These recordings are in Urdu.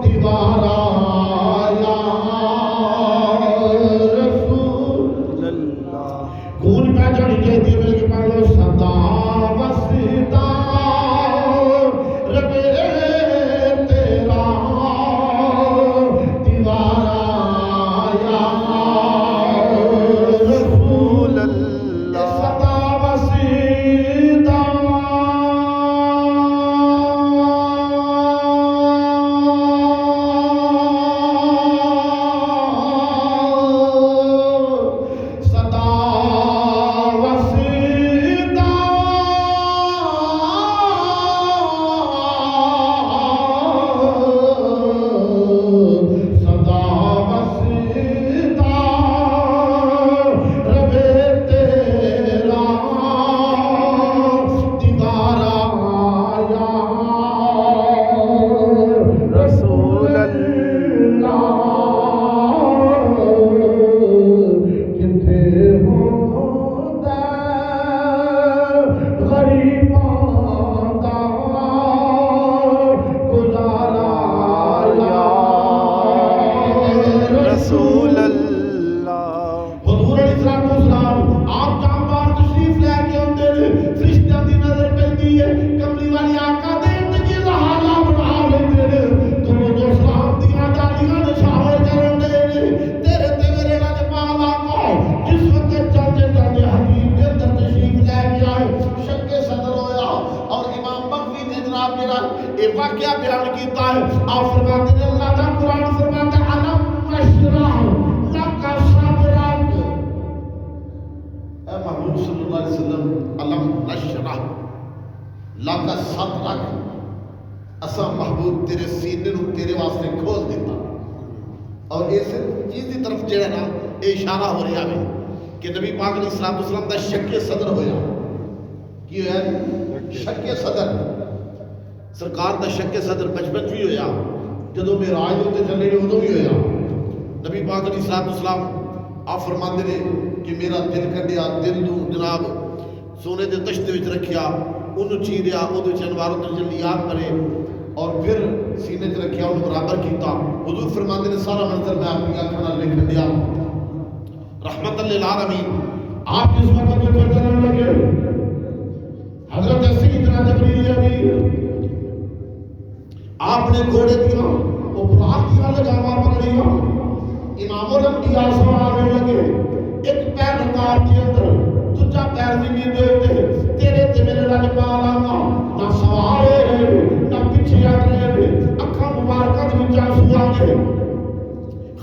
دیوارا یہ واقعہ بیان کیتا ہے. آپ فرماتے ہیں اللہ کا قرآن فرماتا ہے علم نشرح لک صدرک. اے محمود صلی اللہ علیہ وسلم علم نشرح لک صدرک، اسا محبوب تیرے سینے نو تیرے واسطے کھول دیتا. اور اس چیز کی طرف جڑا نا یہ اشارہ ہو رہا ہے کہ نبی پاک علیہ الصلوۃ والسلام دا شک صدر ہویا. کی ہویا؟ شک صدر. سرکار دا شک صدر بچپن بھی ہویا، جدوں معراج تے چلے ادوں بھی ہویا. نبی پاک علیہ الصلوۃ والسلام آپ فرماتے نے کہ میرا دل کڈیا، دل نو جناب سونے دے تشت وچ رکھیا، انہوں چیریا، اودے وچ انوار تجلیات کرے اور پھر سینے تے رکھیا، انہوں برابر کیتا. حضور فرماتے نے سارا منظر میں اپنی آنکھاں نال ویکھ لیا. رحمت للعالمین. آپ جس وقت اوپر چلنے لگے حضرت سیدنا جبریل امین آپ نے گھوڑے دیا وہ براق دیا لگاما پکڑیا. امام الانبیاء سوارے لگے، ایک پیر رکاب کے اندر تجھا پیر زمین دے ہوتے تیرے تے میرے رج پال آنا نہ سوارے رہے نہ پیچھے ہٹ رہے، اکھاں مبارکہ دی وچ آنسو آ گئے.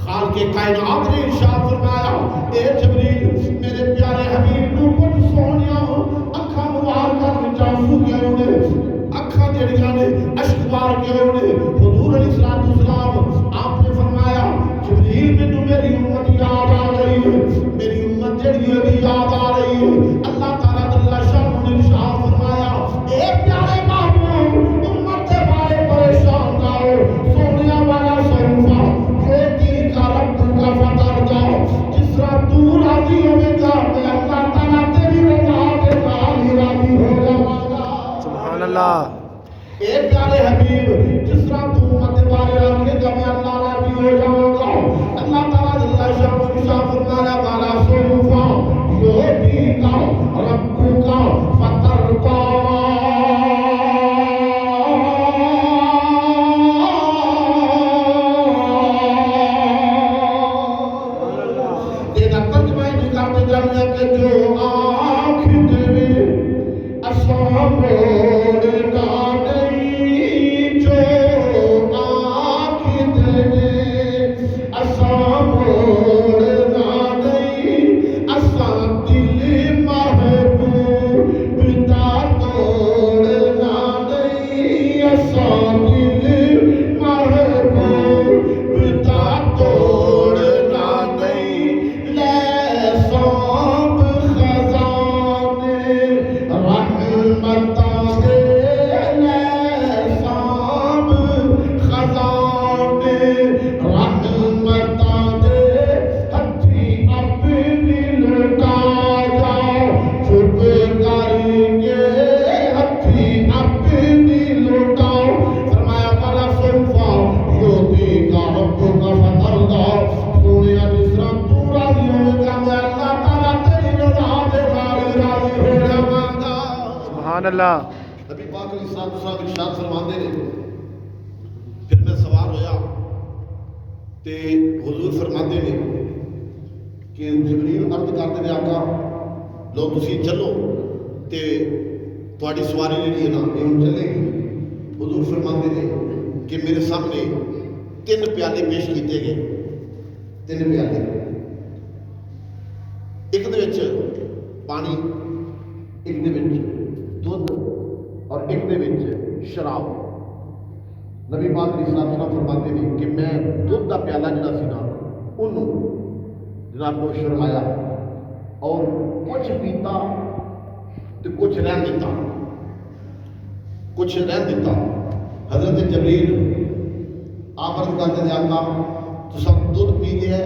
خالق کائنات نے ارشاد فرمایا اے جبریل میرے پیارے حبیب نو کچھ سونیا اکھاں مبارکہ دی وچ آنسو کیوں نے، اکھاں جڑیاں نے اشک بار کیوں نے. حضور علیہ الصلوۃ والسلام آپ نے فرمایا جبریل مینوں میری امت یاد آ رہی ہے، میری امت جڑی ہے یاد آ رہی ہے. اللہ تعالیٰ جل شانہ نے ارشاد فرمایا اے پیارے محبوب امت کے بارے پریشان نہ ہو، سونیا والا سوفا کھیتی کا رب کا فتر دا جس طرح تو راضی ہوے گا میں اللہ تعالیٰ تیری رضا کے ساتھ راضی ہو جاؤں گا. سبحان اللہ. اے پیارے حبیب جس طرح تو امت کے بارے رکھے گا میں اللہ راضی ہو جاؤں گا. اللہ تعالیٰ جل شانہ ارشاد فرمایا والا سوفا کھیتی کا رب کا فتر دا کہ جو آنکھ دے اساں موڑنا نہیں، جو آنکھ دے اساں موڑنا نہیں، اساں دل محبوب دا توڑنا نہیں، اساں دل محبوب دا توڑنا نہیں. لے اللہ. نبی پاک علیہ الصلوۃ والسلام ارشاد فرماندے نے پھر میں سوار ہویا تے حضور فرماندے نے کہ جبریل عرض کرتے نے آقا لو تسی چلو تے تہاڈی سواری جڑی ہے نا یہ چلے گی. حضور فرماندے نے کہ میرے سامنے 3 پیالے پیش کیتے گئے. 3 پیالے، ایک دے وچ پانی، ایک دے وچ دودھ اور ایک دے وچ شراب. نبی پاک علیہ الصلوۃ والسلام فرماتے ہیں کہ میں دودھ دا پیالہ جڑا سی نا انہوں جناب کو شرمایا اور کچھ پیتا تو کچھ رہن دیتا، کچھ رہن دیتا. حضرت جبریل آپ عرض کرتے ہیں آقا تو سب دودھ پی گیا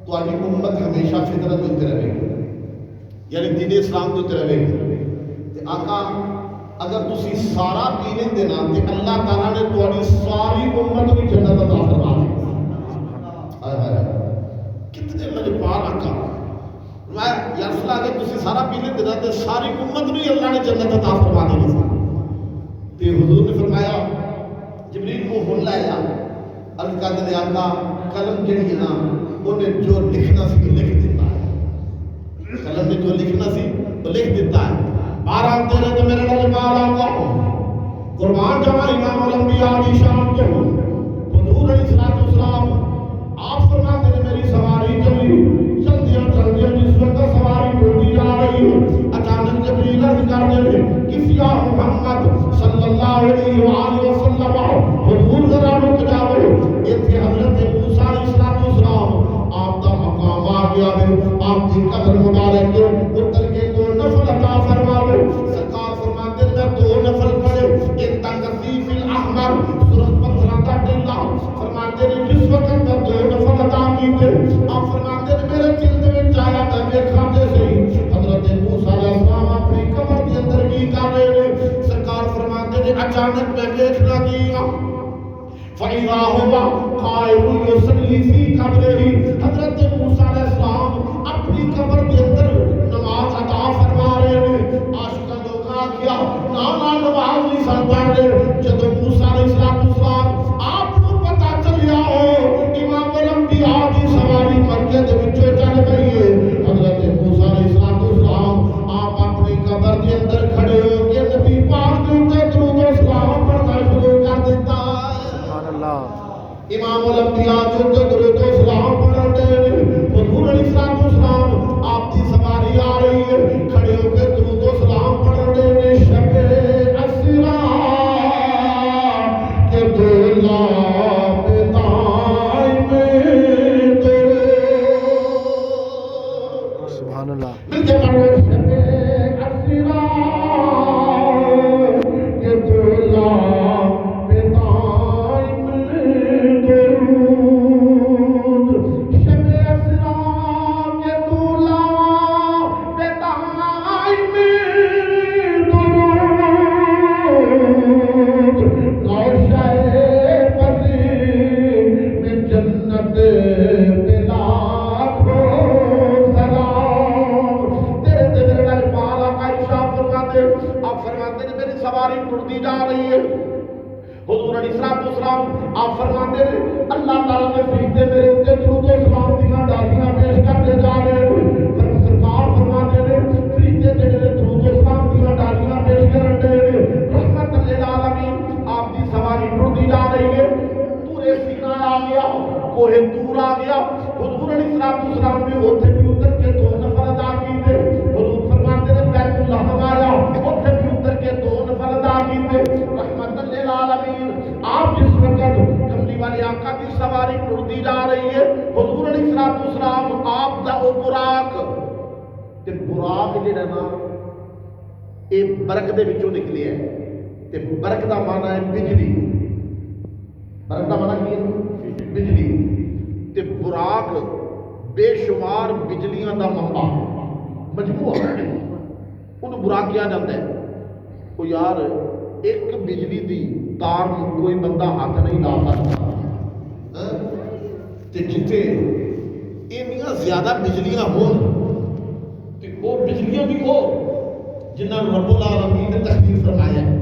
تو آج امت ہمیشہ فطرت ہوتے رہے گی، یعنی دین اسلام ہوتے رہے گی. آقا اگر تسی سارا پی لیں دینا تو اللہ تعالیٰ نے تھوڑی ساری امت کی جنت عطا فرما دی. کتنے مجبار آقا میں یا رسول اللہ کہ تسی سارا پی لیں دینا تو ساری امت بھی اللہ نے جنت عطا فرما دی. تو حضور نے فرمایا جبریل کو ہن لایا عرض کر دے آقا قلم جڑی ہے نا انہیں جو لکھنا سی لکھ دیتا ہے، قلم نے جو لکھنا سی وہ لکھ دیتا ہے. 12 13 تو میرے نال 12 کا قربان جاواں امام الانبیاء دی شان تو حضور علیہ الصلوۃ والسلام آپ فرماتے ہیں میری سواری چلی چلدیاں جس وقت سواری ٹوٹی جا رہی ہے اچانک جبریل عرض کرتے ہیں کہ یا محمد صلی اللہ علیہ وآلہ وسلم حضور ذرا رک جاؤ ایتھے حضرت موسیٰ علیہ السلام آپ دا مقام آ گیا ہے آپ کی قبر مبارک اتر کے 2 نفل عطا فرماؤ سرکار فرماتے ہیں میں 2 نفل پڑھے ان تکثیف الاحمر سورۃ پتھراں دا ڈنڈا فرماتے ہیں جس وقت میں 2 نفل عطا کیتے آپ فرماتے ہیں میرے دل دے وچ آیا میں ویکھاں تے صحیح حضرت موسیٰ علیہ السلام اپنی قبر دے اندر کی کر رہے ہیں سرکار فرماتے ہیں اچانک میں دیکھنا کیا فَإِذَا هُوَ قَائِمٌ يُصَلِّي فِي قَبْرِهِ حضرت موسیٰ علیہ السلام اپنی قبر کے اندر نماز ادا فرما رہے ہیں عاشقاں دھوکا کیا نہ نماز نہیں سن پڑھ رہے جدوں موسیٰ علیہ السلام آپ کو پتہ چلیا ہو امام الانبیاء دی سواری مکے دے وچوں چل پئی ہے حضرت موسیٰ علیہ السلام آپ اپنی قبر کے اندر کھڑے ہو کے نبی پاک دے اوپر درود و سلام پڑھنا شروع کر دیتا امام الانبیاء جو درود و سلام پڑھ رہے ہیں حضور علیہ السلام آپ کی سواری آ رہی ہے کھڑے ہو کے درود و سلام پڑھ رہے ہیں شب اسرا کے دولا پتائی میں تیرے سبحان اللہ مل کے پڑھ رہے شب اسرا کے دولا آپ فرماتے ہیں اللہ تعالیٰ نے فرشتے میرے اوپر درود و سلام دیاں ڈالیاں پیش کرتے جا رہے ہیں سرکار فرماتے ہیں فرشتے جڑے درود و سلام دیاں ڈالیاں پیش کر رہے ہیں رحمت للعالمین آپ کی سواری ٹرتی جا رہی ہے طور سینا آ گیا کوہ طور آ گیا حضور علیہ السلام نے اوتھے بھی اتر کے 2 نفل ادا کیتے حضور فرماتے ہیں بیت اللہ آیا اوتھے بھی اتر کے 2 نفل ادا کیتے رحمت للعالمین آپ جس وقت کملی والے آقا کی سواری ٹرتی جا رہی ہے حضور علیہ السلام آپ دا او براق تے براق جڑا نا اے برق دے وچوں نکلی ہے تے برق دا معنی ہے بجلی برق دا معنی کی ہے بجلی تے براق بے شمار بجلیاں دا منبع مجموعہ انہوں براق کیا جاتا ہے وہ یار ایک بجلی دی تار کوئی بندہ ہاتھ نہیں لا سکتا تے جتنے انیاں زیادہ بجلیاں ہون تے وہ بجلیاں بھی ہو جنہ رب العالمین نے تخلیق فرمایا ہے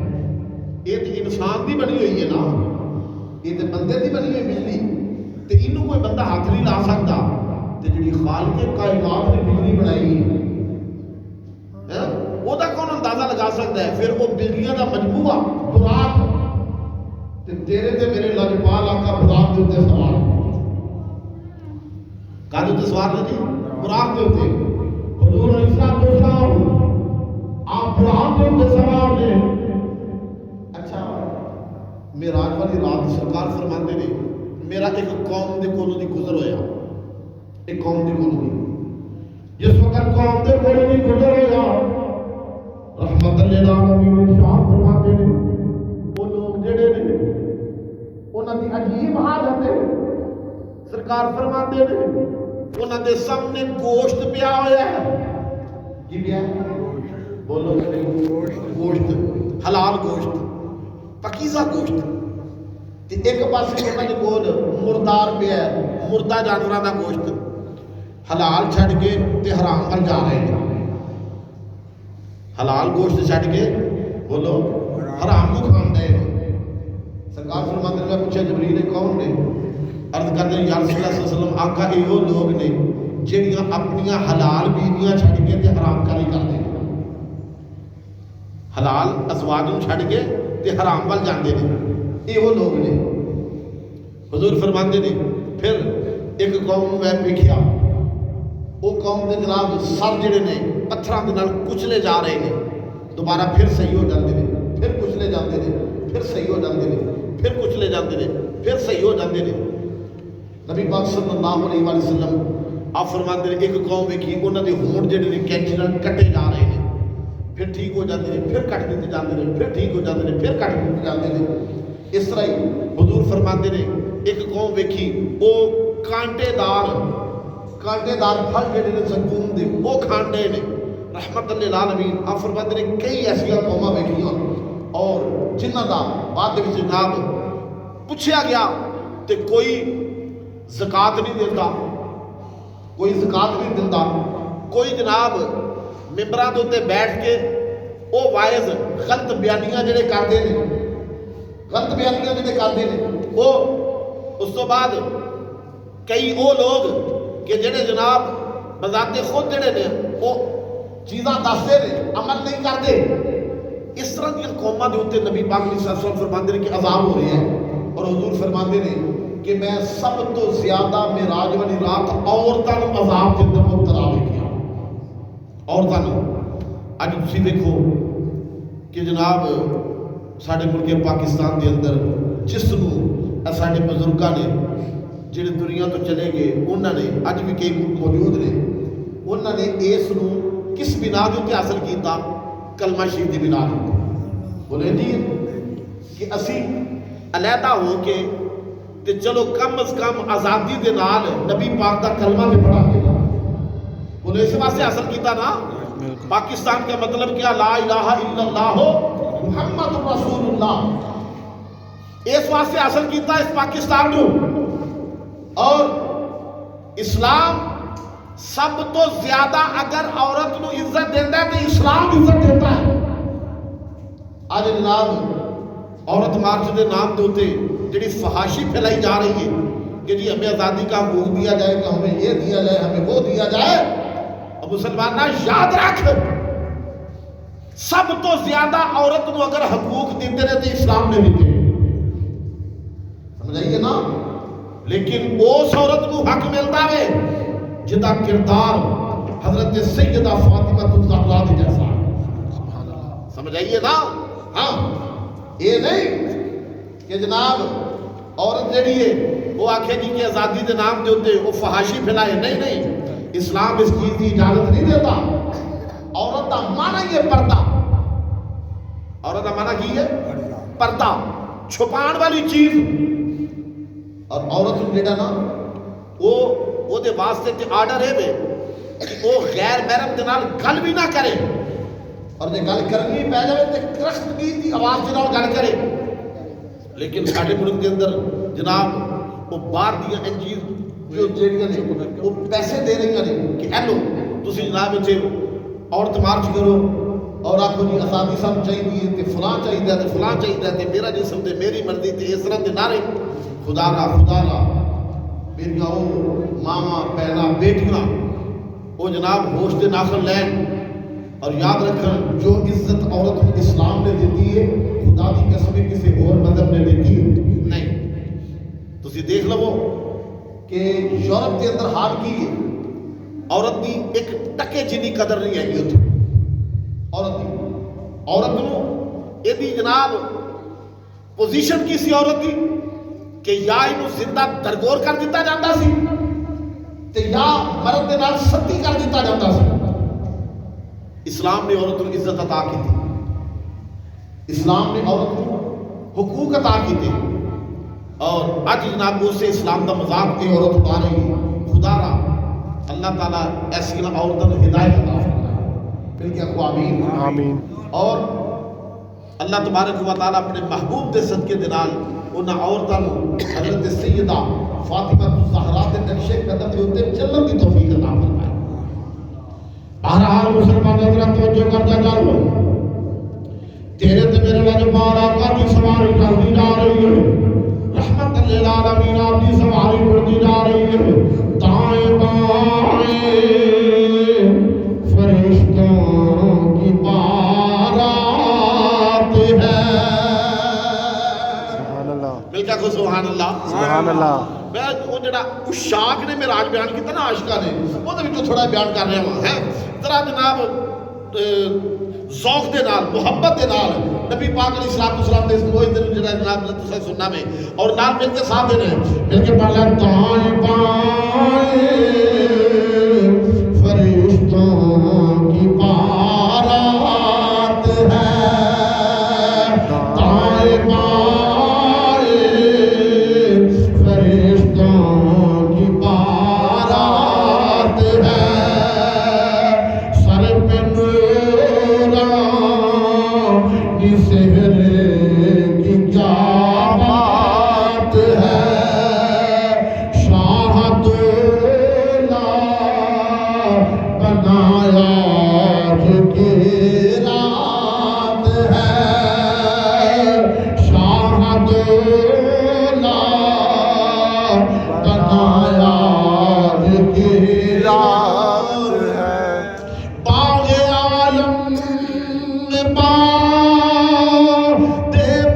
یہ تے انسان دی بنی ہوئی ہے نا یہ تے بندے دی بنی ہوئی بجلی تے انہوں کوئی بندہ ہاتھ نہیں لا سکتا تے جڑی خالق کائنات نے بجلی بنائی ہے وہ دا کون اندازہ لگا سکتا ہے پھر وہ بجلیاں دا مجموعہ براق تیرے تے میرے لاجپال آقا براق دے اوتے سوار کا دے اوتے سوار نے جی براق دے اوتے حضور علیہ السلام آپ براق دے اوتے سوار نے اچھا معراج والی رات سرکار فرماتے نے میرا ایک قوم دے کولوں دی گزر ہویا ایک قوم دے کولوں دی جس وقت قوم دے کولوں دی گزر ہویا رحمت للعالمین شاہ فرماتے نے وہ لوگ جڑے نے انہاں دی عجیب حالت ہے سرکار فرماتے ہیں انہاں دے سامنے گوشت پیا ہویا ہے کی پیا بولو گوشت حلال گوشت پاکیزہ گوشت تے ایک پاسے انہاں دے کول مردار پیا ہے مردہ جانوراں دا گوشت حلال چھڈ کے تے حرام ول جا رہے ہیں حلال گوشت چھڈ کے بولو حرام نو کھاندے ہیں سرکار فرماتے ہیں پوچھا جبریل کون نے عرض کرتے ہیں یا رسول اللہ صلی اللہ علیہ وسلم آقا ایو لوگ نے جڑیاں اپنیاں حلال بیویاں چھڈ کے تے حرام کاری کردے حلال ازواج نوں چھڈ کے تے حرام وال جاندے نے. یہ وہ لوگ نے. حضور فرماندے نے پھر ایک قوم میں ویکھیا وہ قوم دے جناب سر جڑے نے پتھراں دے نال کچلے جا رہے نے. دوبارہ پھر صحیح ہو جاندے نے, پھر کچلے جاندے نے, پھر صحیح ہو جاندے نے, پھر کچلے جاندے نے, پھر صحیح ہو جاندے نے. نبی پاک صلی اللہ علیہ وآلہ وسلم آپ فرماندے نے ایک قوم ویکھی انہاں دے ہونٹ جڑے نے کینچی نال کٹے جا رہے نے, پھر ٹھیک ہو جاندے نے, پھر کٹ دیتے جاندے نے, پھر ٹھیک ہو جاندے نے, پھر کٹ دیتے جاندے نے. اس طرح ہی حضور فرماندے نے ایک قوم ویکھی وہ کانٹے دار پھل جڑے نے زقوم دے وہ کھاندے نے. رحمت للعالمین. آپ فرماندے نے کئی ایسیاں قوماں ویکھیاں اور جنہاں دا بعد وچ جناب پوچھیا گیا تے کوئی زکات نہیں دیتا, کوئی زکات نہیں دیتا, کوئی جناب ممبراں دے اوتے بیٹھ کے او وائز غلط بیانیاں جڑے کردے نے, غلط بیانیاں جڑے کردے نے وہ اس تو بعد کئی وہ لوگ کہ جڑے جناب بذات خود جڑے نے وہ چیزاں دستے نے عمل نہیں کرتے. اس طرح کی قوماں دے اوتے نبی پاک صلی اللہ علیہ وسلم فرماندے نے کہ عذاب ہو رہے ہیں. اور حضور فرماندے نے کہ میں سب تو زیادہ معراج والی رات عورتاں نوں عذاب دے اندر مبتلا ویکھیا. عورتاں نوں اج تسی دیکھو کہ جناب ساڈے ملک پاکستان دے اندر جس نوں ساڈے بزرگاں نے جڑے دنیا تو چلے گئے انہاں نے اج بھی کئی موجود نے انہاں نے اس نوں کس بنا دے تے حاصل کیتا؟ کلمہ شریف دی بنا دے. بولے نہیں کہ اسی علیحدہ ہو کے تے چلو کم از کم آزادی دے نال نبی پاک دا کلمہ تے پڑھا گے. بولے اس واسطے حاصل کیتا نا. پاکستان کا مطلب کیا؟ لا الہ الا اللہ محمد رسول اللہ. اس واسطے حاصل کیتا اس پاکستان نو. اور اسلام سب تو زیادہ اگر عورت نو عزت دیتا ہے تو اسلام عزت دیتا ہے. آج جناب عورت مارچ دے نام دے ہوتے جڑی فحاشی پھیلائی جا رہی ہے کہ جی ہمیں آزادی کا حقوق دیا جائے, کہ ہمیں یہ دیا جائے, ہمیں وہ دیا جائے. اور مسلمانہ یاد رکھ سب تو زیادہ عورت نو اگر حقوق دیتے رہے تو اسلام نے دیتے. سمجھائیے نا. لیکن اس عورت کو حق ملتا ہے جدا کردار حضرت سیدہ فاطمہ الزہرا دے جیسا. سمجھائیے نا. ہاں یہ نہیں کہ جناب عورت جڑی ہے وہ آکھے جی کہ آزادی دے نام دے ہوتے وہ فحاشی پھیلائے. نہیں نہیں, اسلام اس چیز کی اجازت نہیں دیتا. عورت کا معنی یہ پردہ. عورت کا معنی کی ہے پردہ, چھپان والی چیز. اور عورت جڑا نا وہ دے واسطے تے آرڈر ہے کہ وہ غیر محرم دے نال گل بھی نہ کرے. اور جے گل کرنی پہ جائے تے کرشتگی دی آواز دے نال گل کرے. لیکن ساڈے ملک دے اندر جناب وہ باہر دیاں این چیز جو جڑیاں نے وہ پیسے دے رہی ہیں کہ اے لو تسی جناب اتنے عورت مارچ کرو اور آکھو جی آزادی سب چاہیے تے فلاں چاہیے تے فلاں چاہیے تے میرا جسم تے میری مرضی تے اس طرح دے نعرے. خدا را میریاں وہ ماما پہنا بیٹیاں وہ جناب ہوش دے ناخن لین. اور یاد رکھن جو عزت عورت کو اسلام نے دیتی ہے خدا کی قسم کسی اور مذہب نے دیتی نہیں. تسی دیکھ لو کہ یورپ کے اندر حال کی ہے عورت کی ایک ٹکے جنی قدر نہیں ہے اتنے. عورت نو یہ جناب پوزیشن کی سی عورت کی کہ یا انہوں زندہ درگور کر دیتا جاتا سی تے یا مرد دے نال ستی کر دیتا جاتا سی. اسلام نے عورت کو عزت عطا کی تھی. اسلام نے عورت کو حقوق عطا کی تھی. اور آج جناب اس سے اسلام کا مذاق کی عورت اٹھا رہی ہے. خدا را اللہ تعالیٰ ایسی عورتوں کو ہدایت عطا فرمائے. پھر کیا کو آمین. آمین. اور اللہ تبارک و تعالیٰ اپنے محبوب دے صدقے دے نال انہاں عورتاں نوں حضرت سیدہ فاطمہ الزہرا دے نقشے قدم دے اوتے چلن دی توفیق عطا فرمائے. بہرحال مسلمان حضرات توجہ کرتا چلو تیرے تے میرے لج بال آقا دی سواری کرتی جا رہی ہے. رحمت للعالمین آپ دی سواری کرتی جا رہی ہے. دائیں بائیں فرشتوں کی بارات ہے. اللہ مل کے آخو سبحان اللہ. سبحان اللہ. میں وہ جڑا اشاق نے میراج بیان کیتا نا عاشقاں نے وہ دے وچوں تھوڑا بیان کر رہا ہوں ہے ذرا جناب ذوق دے نال محبت دے نال نبی پاک علیہ الصلوۃ والسلام دے اس موئے دے جڑا جناب تساں سننا میں اور نال مل کے ساتھ دینا مل کے پڑھ لیں دائیں بائیں فرشتوں کی بارات ہے دائیں بائیں فرشتوں کی بارات ہے سر پہ نورانی سہرے کی کیا بات ہے شاہ دولا بنایا کی رات ہے شاہ دولا بنایا کی رات ہے باغ عالم میں باد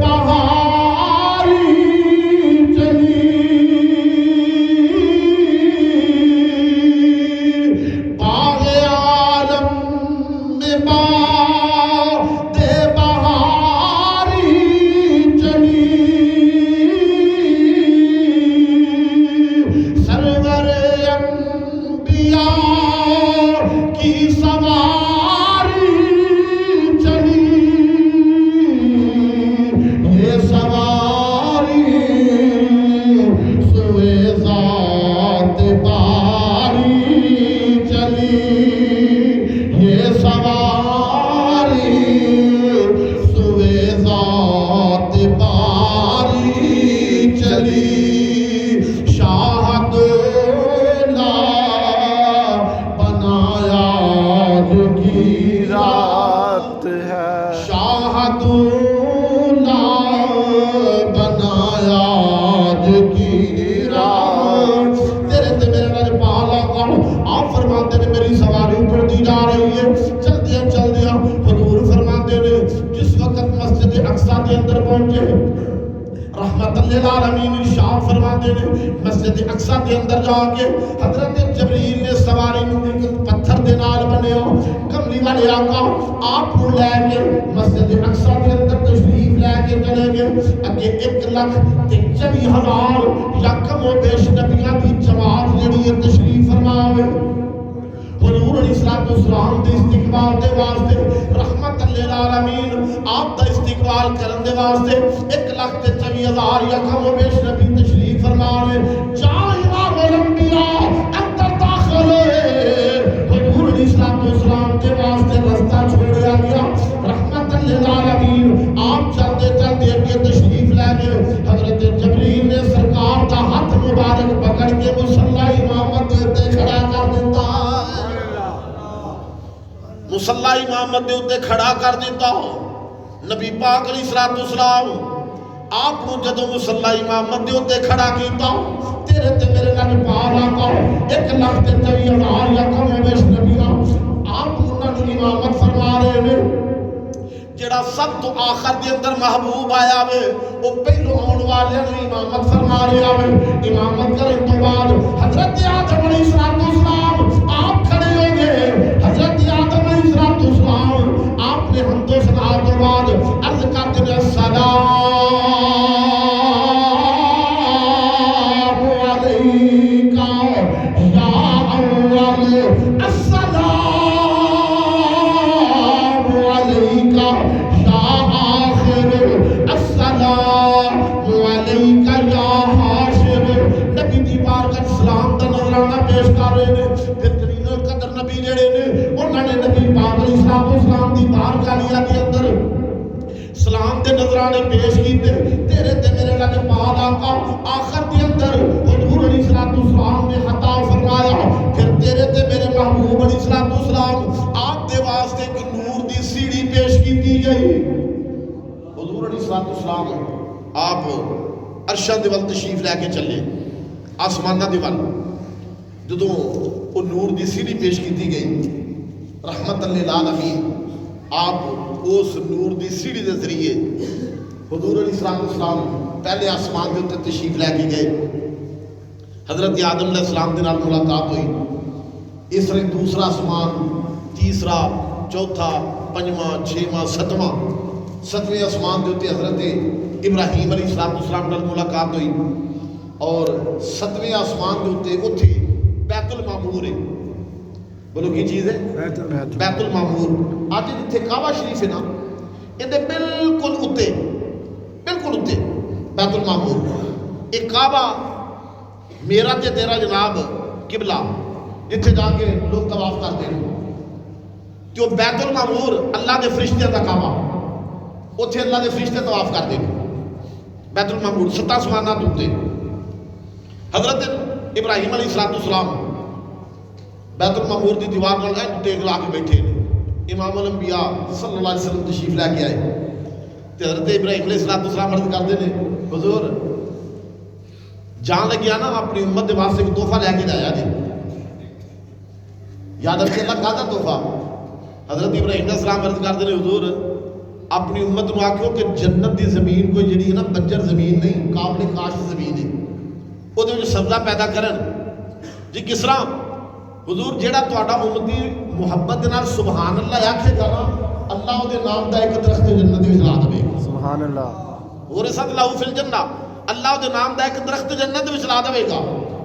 بہاری چلی باغ عالم میں باد بہاری چلی سرور انبیاء کی سواری چلی یہ سواری سوئے ذات باری چلی یہ سواری سوئے ذات باری چلی شاہ دولا بنایا کی رات ہے شاہ دولا بنایا کی رات تیرے تے میرے نال پالا کر آپ فرماتے نے میری سواری اوپر دی جا رہی ہے چلدیا حضور فرماتے نے جس وقت مسجد اقصی کے اندر پہنچے رحمت للعالمین ارشاد فرماتے نے مسجد اقصی کے اندر جا کے حضرت جبریل نے سواری نو ایک پتھر دے نال بنیا کملی والے آقا آپ کو لے کے مسجد اقصی کے اندر تشریف لے کے چلے گئے اگے 1,24,000 یا کم و بیش نبیاں دی جماعت جڑی ہے تشریف فرماوے حضور علیہ الصلوۃ والسلام دے استقبال دے واسطے رحمت للعالمین آپ دا استقبال کرن دے واسطے 1,24,000 یا کم و بیش نبی تشریف فرما رہے جا امام الانبیاء اندر داخل ہوئے حضور علیہ الصلوۃ والسلام دے واسطے رستہ چھوڑیا گیا رحمت للعالمین آپ چلتے چلتے اگے تشریف لے گئے حضرت جبریل نے سرکار دا ہاتھ مبارک پکڑ کے مصلی امامت تے کھڑا کر دیتا مصلی امامت دے اتے کھڑا کر دیتا ہو نبی پاک علیہ الصلوۃ والسلام آپ کو جدو مصلی امامت دے اتے کھڑا کیتا تیرے تے میرے نال پالا کا 1,24,000 یا کم بیش نبیاں آپ انہاں نوں امامت فرما رہے نے جڑا سب تو آخر دے اندر محبوب آیا وے وہ پہلو آن والے نوں امامت فرما رہا وے امامت کرن تو بعد حضرت آدم علیہ السلام آپ کھڑے ہو گئے حضرت آدم علیہ السلام آپ نے حمد و ثنا کے بعد عرض کرتے ہیں السلام علیکہ یا اول السلام علیکہ یا آخر السلام علیکہ یا حاشر نبی دی بارگاہ اسلام دا نظرانہ پیش کر رہے ہیں پھر جلیل القدر نبی جڑے نے انہوں نے نبی پاک علیہ السلام دی بارگاہ لیا کے اندر سلام دے نظرانے پیش کیتے تیرے تے میرے لگے پال آقا آخر دے اندر حضور علیہ السلام نے خطا فرمایا پھر تیرے تے میرے محبوب علیہ السلام آپ دے واسطے ایک نور دی سیڑھی پیش کی دی گئی حضور علیہ السلام آپ عرشہ دے ول تشریف لے کے چلے آسمانہ دے ول جدوں وہ نور دی سیڑھی پیش کی دی گئی رحمت للعالمین آپ اس نور دی سیڑھی دے ذریعے حضور علیہ السلام پہلے آسمان کے اتنے تشریف لے کے گئے، حضرت آدم علیہ السلام کے نال ملاقات ہوئی، اس طرح دوسرا آسمان، تیسرا، چوتھا، پنجواں، چھواں، ستویں آسمان کے اتنے حضرت ابراہیم علیہ السلام نال ملاقات ہوئی، اور ستویں آسمان کے اتنے اتنے بیت المعمور ہے. بولو کی چیز ہے؟ بیت المعمور. اج جتھے کعبہ شریف ہے نا، یہ بالکل اتنے بیت المعمور. ایک کعبہ میرا تے تیرا جناب قبلہ جتھے جا کے لوگ طواف کرتے ہیں، جو بیت المعمور اللہ دے فرشتیاں دا کعبہ، اتھے اللہ دے فرشتے طواف کرتے ہیں. بیت المعمور 7 آسماناں تے اتنے حضرت ابراہیم علیہ السلام بیت المعمور دی دیوار نال ٹیک لا کے بیٹھے نے. امام الانبیاء صلی اللہ علیہ وسلم تشریف لے کے آئے تے حضرت ابراہیم علیہ السلام عرض کرتے ہیں، حضور جان لگیا نا اپنی امت دے واسطے کوئی تحفہ لے کے جایا جی. یاد رکھے اللہ کا تحفہ. حضرت ابراہیم علیہ السلام عرض کرتے ہیں، حضور اپنی امت نو آکھو کہ جنت دی زمین کوئی جڑی ہے نا بنجر زمین نہیں، قابل کاشت زمین ہے، وہ دے وچ سبزہ پیدا کرن. جی کس طرح؟ حضور جیڑا تہاڈا امتی محبت دے نال سبحان اللہ آکھے گا نا، اللہ او دے نام دا ایک درخت جنت وچ لا دے گا. سبحان اللہ. ورثت لہو فی الجنہ، اللہ او دے نام دا ایک درخت جنت وچ لا دے گا.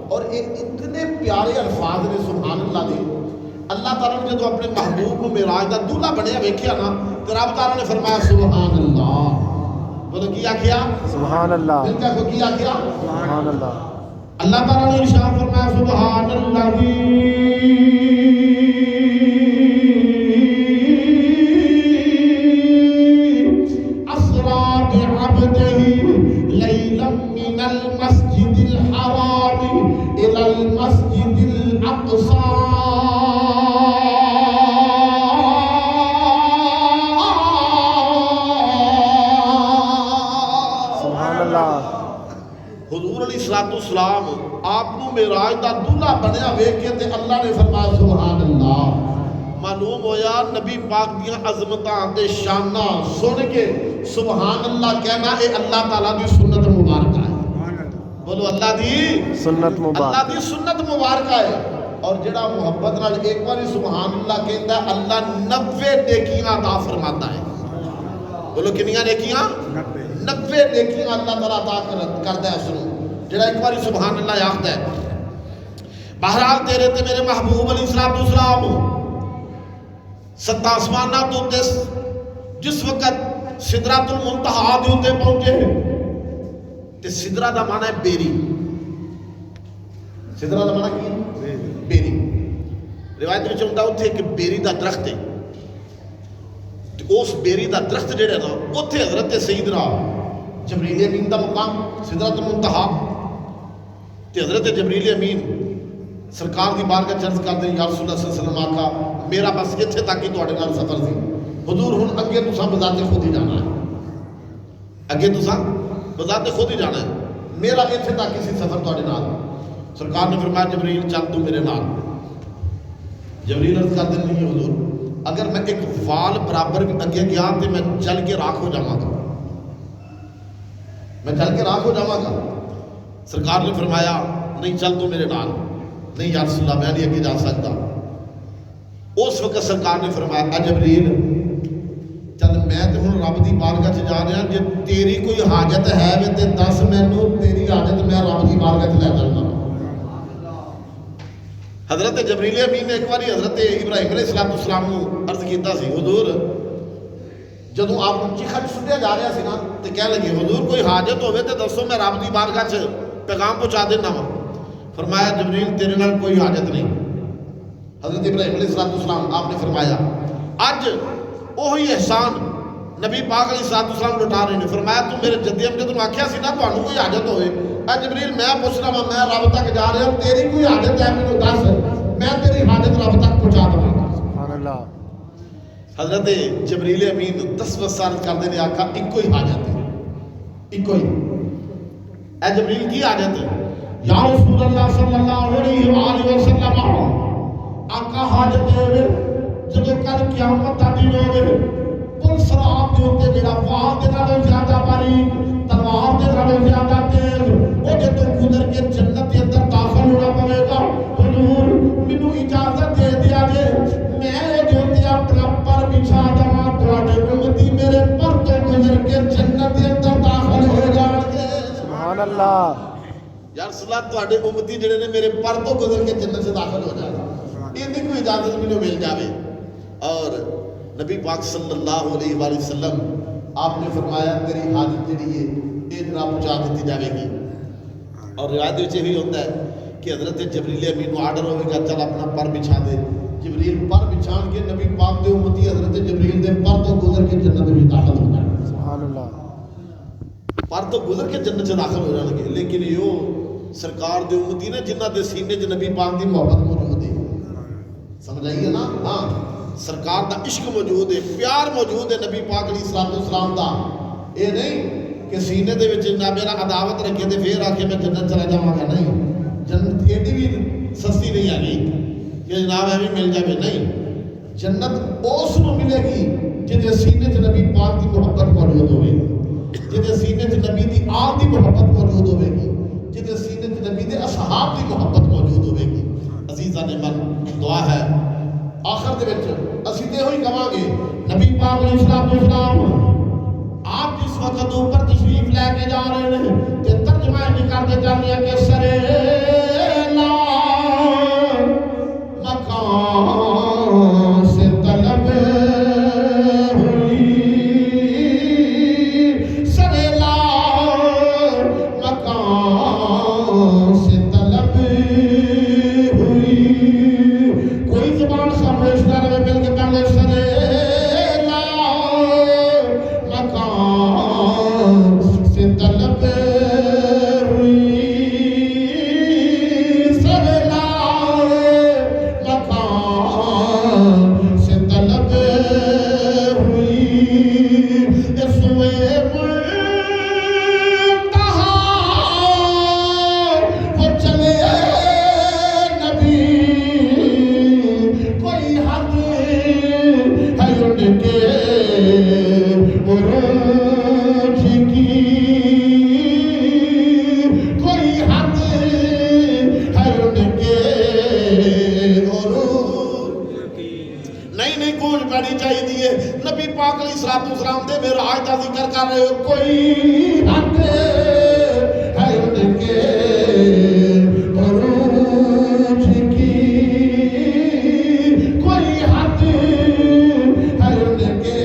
اور اتنے پیارے الفاظ نے سبحان اللہ دے. اللہ تعالیٰ نے جدو اپنے محبوب کو معراج دا دولہا بنیا ویکھیا نا، تو رب تعالیٰ نے فرمایا سبحان اللہ. بولو کی آکھیا؟ سبحان اللہ. دل کا کی آکھیا؟ سبحان اللہ. اللہ تعالیٰ نے ارشاد فرمایا سبحان اللہ اسرا بعبدہ لیلا من المسجد الحرام الى المسجد الاقصى حضور علیہ السلام آپ کو معراج دا دولہا بنیا ویکھ کے تے اللہ نے فرمایا سبحان اللہ. معلوم ہویا نبی پاک دیاں عظمتاں تے شاناں سن کے سبحان اللہ کہنا اے اللہ تعالیٰ دی سنت مبارکہ ہے. بولو اللہ دی سنت مبارکہ. اللہ دی سنت مبارکہ ہے. اور جڑا محبت نال ایک باری سبحان اللہ کہندا ہے اللہ 90 نیکیاں عطا فرماتا ہے. بولو کنیاں نیکیاں؟ 90 نیکیاں اللہ تعالیٰ عطا کرتا ہے اس کو جڑا ایک باری سبحان اللہ آخدا ہے. بہرحال تیرے تے میرے محبوب علیہ السلام 7 آسماناں تو جس وقت سدرۃ المنتہا دے اوتے پہنچے تے سدرہ دا معنی ہے بیری. سدرہ دا معنی کی؟ بیری. روایت وچ ہوندا اوتھے ایک بیری دا درخت ہے، اس بیری دا درخت جڑا نا اوتھے حضرت سیدنا جبریل امین دا مقام سدرۃ المنتہا تے حضرت جبریل امین سرکار دی بارگاہ چرچ کرتے یا رسول اللہ صلی اللہ علیہ وسلم آقا میرا بس اتھے تک ہی تواڈے نال سفر سی، حضور ہن اگے تساں بذات خود ہی جانا ہے، اگے تساں بذات خود ہی جانا ہے، میرا اتھے تک کسی سفر تواڈے نال. سرکار نے فرمایا جبریل چل تو میرے نال. جبریل عرض کرتے نہیں حضور اگر میں ایک وال برابر بھی اگے گیا تو میں جل کے راکھ ہو جاواں گا، میں جل کے راکھ ہو جاواں گا. سرکار نے فرمایا نہیں چل تو میرے نال. نہیں یا رسول اللہ میں نہیں اگے جا سکتا. اس وقت سرکار نے فرمایا اے جبریل چل میں تے ہن رب دی بارگاہ چ جا رہا، جے تیری کوئی حاجت ہے وے تے دس مینوں تیری حاجت میں رب دی بارگاہ چ لے جانا. حضرت جبریل امین نے ایک باری حضرت ابراہیم علیہ السلام کو عرض کیتا سی حضور جدوں آپ چیخا چھٹیا جا رہا سی نا تے کہہ لگے حضور کوئی حاجت ہوے تے دسو میں رب دی بارگاہ چ پیغام پہنچا دینا وا. فرمایا جبریل تیرے نال کوئی حاجت نہیں. حضرت ابراہیم علیہ السلام آپ نے فرمایا اج وہی احسان نبی پاک علیہ السلام لٹا رہے ہیں. فرمایا تو میرے جدی امجد نوں آکھیا سی نا تانوں کوئی حاجت ہوے، اے جبریل میں پوچھنا وا میں رب تک جا رہا ہوں تیری کوئی حاجت ہے مینوں دس میں تیری حاجت رب تک پہنچا دوں گا. سبحان اللہ. حضرت جبریل امین 10 وسال کردے نے آکھا ایکو ہی حاجت ہے، ایکو ہی. اے جبریل کی حاجت ہے؟ یا رسول اللہ صلی اللہ علیہ وآلہ وسلم آقا حاجت ہے جب کل قیامت دا دن ہوے پل سراب دے اوتے جڑا وال دے نالوں زیادہ باریک تلوار دے نالوں زیادہ تیز او جدوں گزر کے جنت دے اندر داخل ہونا پوے گا حضور مینوں اجازت دے دیا جے میں جو تے اپنا پر بچھا دواں تواڈے امتی میرے پر تو گزر کے جنت دے اندر داخل ہو جان گے سبحان اللہ یا رسول اللہ تواڈے امتی جڑے نے میرے پر تو گزر کے جنت سے داخل ہو جان ایندی کوئی اجازت مینوں مل جاوے اور نبی پاک صلی اللہ علیہ وآلہ وسلم آپ نے فرمایا تیری حاجت جڑی ہے یہ نہ پہنچا دیتی جاوے گی اور روایت وچ یہ ہوتا ہے کہ حضرت جبریل امین نوں آرڈر ہوئے گا چل اپنا پر بچھا دے جبریل پر بچھان کے نبی پاک دے امتی حضرت جبریل دے پر تو گزر کے جنت میں داخل ہو جائے سبحان اللہ پر تو گزر کے جنت سے داخل ہو جان گے لیکن یہ سرکار دے امتی نے جنہ دے سینے چ نبی پاک دی محبت موجود ہے سمجھائیے نا ہاں سرکار دا عشق موجود ہے پیار موجود ہے نبی پاک علیہ الصلوۃ والسلام دا اے نہیں کہ سینے دے وچ نہ میرا عداوت رکھے تے پھر آ کے میں جنت چلا جاواں گا نہیں جنت ایڈی بھی سستی نہیں آ گئی کہ جناب ایویں مل جاوے نہیں جنت اس نو ملے گی جے سینے چ نبی پاک دی محبت موجود ہوے جے سینے چ نبی دی آل دی محبت موجود ہوے گی جے سینے چ نبی دے اصحاب دی محبت موجود ہوے گی عزیزان من دعا ہے آخر دے وچ اسی تے ہوئی کہاں گے نبی پاک علیہ الصلوۃ والسلام آپ جس وقت اوپر تشریف لے کے جا رہے ہیں تے ترجمہ یہ کر دے جانے کہ سرے لا مکان سے طلب ہوئی سرے لا مکان سے طلب ہوئی کوئی زبان سامنے اشارے میں مل کے پہلے سرے لا مکان سے طلب ہوئی سرے لا مکان سے طلب ہوئی اسوے منتہا وہ چلے نبی کوئی حد ہے ان کے عروج کی کوئی حد ہے ان کے عروج نہیں کوئی پڑی چاہیے نبی پاک علیہ الصلوۃ والسلام دے معراج دا ذکر کر رہے ہو کوئی حد ہے ان کے عروج کی کوئی حد ہے ان کے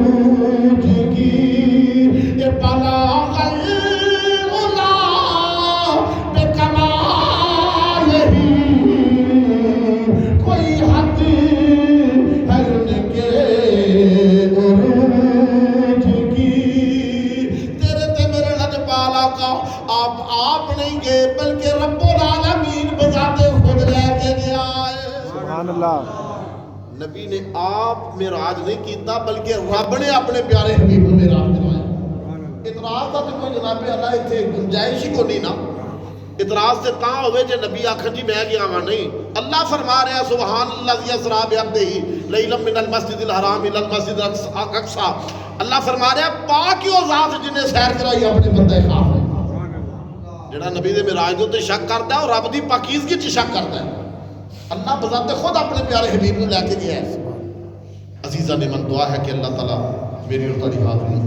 عروج کی یہ بلاغ العلا بکمال ہی کوئی حد ہے ان کے عروج کی تیرے تے میرے لجپال آقا آپ نہیں گئے بلکہ رب العالمین بذات خود لے کے گیا ہے سبحان اللہ نبی نے آپ معراج نہیں کیتا بلکہ رب نے اپنے پیارے حبیب کو معراج کروایا اعتراض دا تے کوئی جناب اللہ ایتھے گنجائش ہی کو نہیں نا اعتراض تے تاں ہوئے جے نبی آکھن جی میں گیا ہاں نہیں اللہ فرما رہا سبحان الذی اسری بعبدہ لیلا من المسجد الحرام الى المسجد الاقصى اللہ فرما رہا پاک ہی وہ ذات جن نے سیر کرائی اپنے بندے خاص ہے جڑا نبی دے معراج دے تے شک کردا ہے اور رب دی پاکیزگی تے شک کردا ہے اللہ بذات خود اپنے پیارے حبیب کو لے کے گیا ہے عزیزان من دعا ہے کہ اللہ تعالی میری اور تیری حاضری